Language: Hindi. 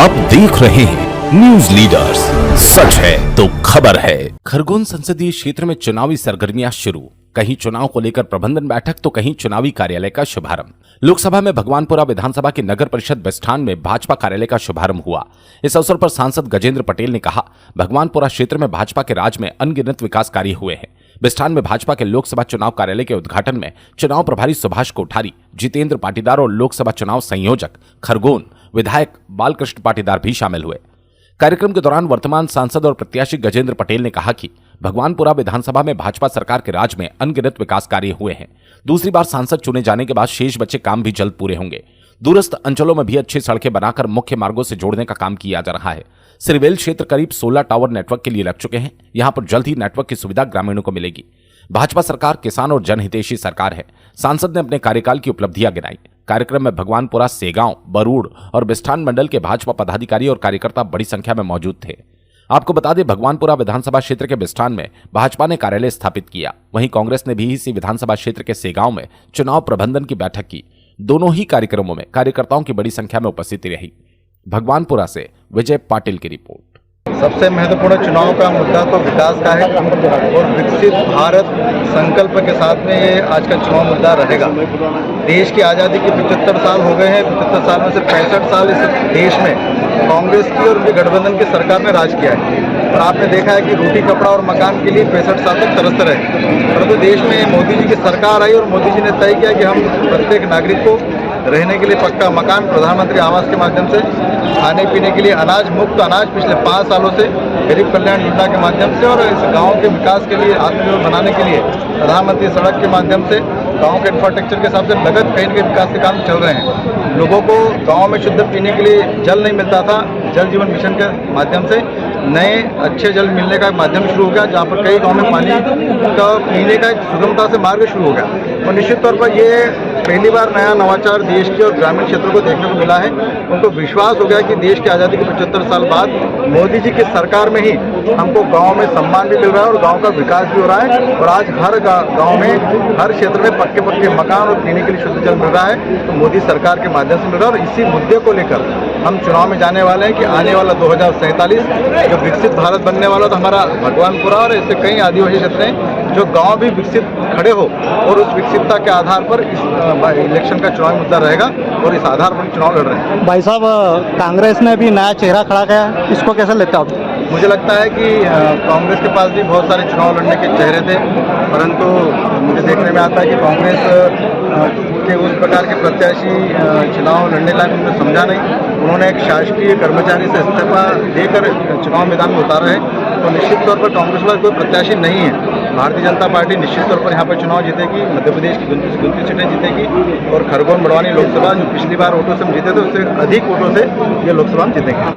आप देख रहे हैं न्यूज लीडर्स, सच है तो खबर है। खरगोन संसदीय क्षेत्र में चुनावी सरगर्मियां शुरू, कहीं चुनाव को लेकर प्रबंधन बैठक तो कहीं चुनावी कार्यालय का शुभारंभ। लोकसभा में भगवानपुरा विधानसभा के नगर परिषद बिस्ठान में भाजपा कार्यालय का शुभारंभ हुआ। इस अवसर पर सांसद गजेंद्र पटेल ने कहा, भगवानपुरा क्षेत्र में भाजपा के राज में अनगिनत विकास कार्य हुए हैं। बिस्ठान में भाजपा के लोकसभा चुनाव कार्यालय के उद्घाटन में चुनाव प्रभारी सुभाष कोठारी, जितेंद्र पाटीदार और लोकसभा चुनाव संयोजक खरगोन विधायक बालकृष्ण पाटीदार भी शामिल हुए। कार्यक्रम के दौरान वर्तमान सांसद और प्रत्याशी गजेंद्र पटेल ने कहा कि भगवानपुरा विधानसभा में भाजपा सरकार के राज में अनगिनत विकास कार्य हुए हैं। दूसरी बार सांसद चुने जाने के बाद शेष बचे काम भी जल्द पूरे होंगे। दूरस्थ अंचलों में भी अच्छी सड़कें बनाकर मुख्य मार्गों से जोड़ने का काम किया जा रहा है। सिरवेल क्षेत्र करीब 16 टावर नेटवर्क के लिए लग चुके हैं। यहां पर जल्द ही नेटवर्क की सुविधा ग्रामीणों को मिलेगी। भाजपा सरकार किसान और जनहितैषी सरकार है। सांसद ने अपने कार्यकाल की उपलब्धियां गिनाई। कार्यक्रम में भगवानपुरा, सेगांव, बरूड़ और बिस्ठान मंडल के भाजपा पदाधिकारी और कार्यकर्ता बड़ी संख्या में मौजूद थे। आपको बता दें, भगवानपुरा विधानसभा क्षेत्र के बिस्ठान में भाजपा ने कार्यालय स्थापित किया। वहीं कांग्रेस ने भी इसी विधानसभा क्षेत्र के सेगांव में चुनाव प्रबंधन की बैठक की। दोनों ही कार्यक्रमों में कार्यकर्ताओं की बड़ी संख्या में उपस्थिति रही। भगवानपुरा से विजय पाटिल की रिपोर्ट। सबसे महत्वपूर्ण चुनाव का मुद्दा तो विकास का है और विकसित भारत संकल्प के साथ में ये आज का चुनाव मुद्दा रहेगा। देश की आज़ादी के 75 साल हो गए हैं। 75 साल में से 65 साल इस देश में कांग्रेस की और उनके गठबंधन की सरकार ने राज किया है और आपने देखा है कि रोटी, कपड़ा और मकान के लिए 65 साल तक तरसते रहे। परंतु देश में मोदी जी की सरकार आई और मोदी जी ने तय किया कि हम प्रत्येक नागरिक को रहने के लिए पक्का मकान, प्रधानमंत्री आवास के माध्यम से, खाने पीने के लिए अनाज मुक्त अनाज पिछले 5 सालों से, गरीब कल्याण योजना के माध्यम से और इस गांव के विकास के लिए, आत्मनिर्भर बनाने के लिए प्रधानमंत्री सड़क के माध्यम से, गांव के इंफ्रास्ट्रक्चर के हिसाब से लगत कहीं न कहीं विकास के काम चल रहे हैं। लोगों को गांव में शुद्ध पीने के लिए जल नहीं मिलता था। जल जीवन मिशन के माध्यम से नए अच्छे जल मिलने का माध्यम शुरू हो गया, जहाँ पर कई गाँव में पानी का पीने का एक सुगमता से मार्ग शुरू हो गया। और निश्चित तौर पर ये पहली बार नया नवाचार देश के और ग्रामीण क्षेत्रों को देखने को मिला है। उनको विश्वास हो गया कि देश की आज़ादी के 75 साल बाद मोदी जी की सरकार में ही हमको गांव में सम्मान भी मिल रहा है और गांव का विकास भी हो रहा है। और आज हर गांव में, हर क्षेत्र में पक्के मकान और पीने के लिए शुद्ध जल मिल रहा है, तो मोदी सरकार के माध्यम से मिल रहा है। और इसी मुद्दे को लेकर हम चुनाव में जाने वाले हैं कि आने वाला 2047 जो विकसित भारत बनने वाला, तो हमारा भगवानपुरा और ऐसे कई आदिवासी क्षेत्र हैं जो गांव भी विकसित खड़े हो और उस विकसितता के आधार पर इस इलेक्शन का चुनाव मुद्दा रहेगा और इस आधार पर चुनाव लड़ रहे हैं। भाई साहब, कांग्रेस ने भी नया चेहरा खड़ा किया, इसको कैसे लेते हो आप? मुझे लगता है कि कांग्रेस के पास भी बहुत सारे चुनाव लड़ने के चेहरे थे, परंतु मुझे देखने में आता है कि कांग्रेस के उस प्रकार के प्रत्याशी चुनाव लड़ने लायक उनको समझा नहीं। उन्होंने एक शासकीय कर्मचारी से इस्तीफा देकर चुनाव मैदान में उतारा है। तो निश्चित तौर पर कांग्रेस के पास कोई प्रत्याशी नहीं है। भारतीय जनता पार्टी निश्चित तौर पर यहाँ पर चुनाव जीतेगी। मध्य प्रदेश की 29 सीटें जीतेगी और खरगोन बड़वानी लोकसभा जो पिछली बार वोटों से हम जीते थे, उससे अधिक वोटों से ये लोकसभा हम जीतेंगे।